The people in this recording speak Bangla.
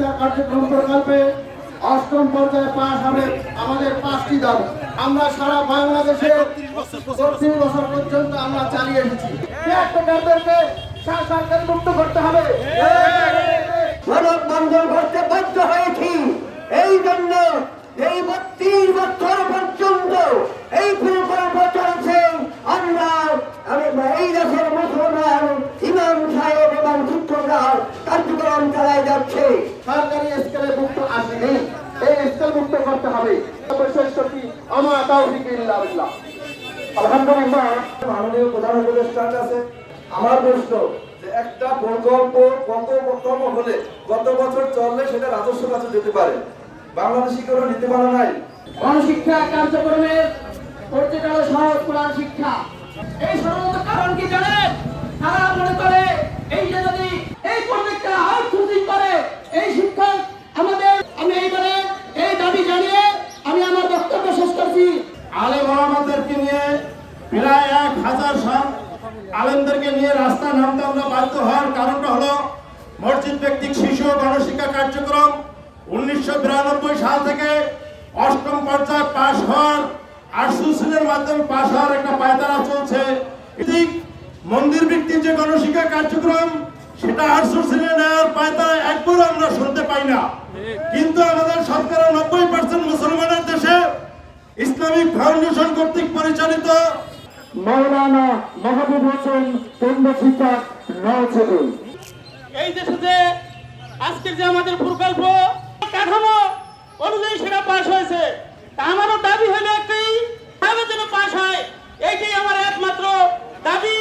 গণশিক্ষা কার্যক্রম প্রকল্পে অষ্টম পর্যায়ে পাস হবে আমাদের 5টি দাবি। আমরা সারা বাংলাদেশে 30 বছর পর্যন্ত আমরা চালিয়ে এসেছি। টিকটকারদেরকে সরকার মুক্ত করতে হবে। মানববন্ধন করতে বাধ্য হয়েছি। এই জন্য এই 32 বছর পর্যন্ত এই প্রকল্প চলছে। আমরা এই দেশের মুসলমান ইমাম সাহেব এবং শিক্ষকরা কার্যক্রম চালায় যাচ্ছে। সরকারি স্কেলে মুক্ত আসেনি, এই স্কেল মুক্ত করতে হবে। আমার তাওফিক ইল্লা বিল্লাহ। আলহামদুলিল্লাহ, মাননীয় প্রধান উপদেষ্টার কাছে আমার প্রশ্ন যে একটা প্রকল্প কত হলে গত বছর চললে সেটা রাজস্ব কাছে যেতে পারে, বাংলাদেশি কোনো নীতিমালা নাই। গণশিক্ষা কার্যক্রমের পরিচালনা সহজ কোরআন শিক্ষা এই সর্বত কারণ কি জানেন? তারা মনে করে এই যে যদি এই প্রত্যেকটা আউটসোর্সিং করে এই শিক্ষক আমাদের, আমি এইবারে এই দাবি জানিয়ে আমি আমার বক্তব্য শেষ করছি। আলেম ওলামাদেরকে নিয়ে প্রায় 1000 আলেমদেরকে নিয়ে রাস্তা নামতে আমরা বাধ্য হওয়ার কারণটা হলো মসজিদ ভিত্তিক শিশু গণশিক্ষা কার্যক্রম 1992 সাল থেকে অষ্টম পর্যায়ে পাশ হওয়ার আশুসিনের মাধ্যমে পাশ হওয়ার একটা পায়তারা চলছে। ঠিক মন্দির ভিত্তিক যে গণশিক্ষা কার্যক্রম সেটা আশুসিনে নেওয়ার পায়তারা একবারও আমরা শুনতে পাই না। কিন্তু আমাদের শতকরা 90% মুসলমানের দেশে ইসলামিক ফাউন্ডেশন কর্তৃক পরিচালিত মাওলানা মাহবুব হোসেন কেন্দ্র শিক্ষা নওছেদুল এই দেশে যে আজকের যে আমাদের প্রকল্প কাঠামো অনুযায়ী সেটা পাশ হয়েছে, তা আমারও দাবি হলো একটাই, যেন পাশ হয়। এইটাই আমার একমাত্র দাবি।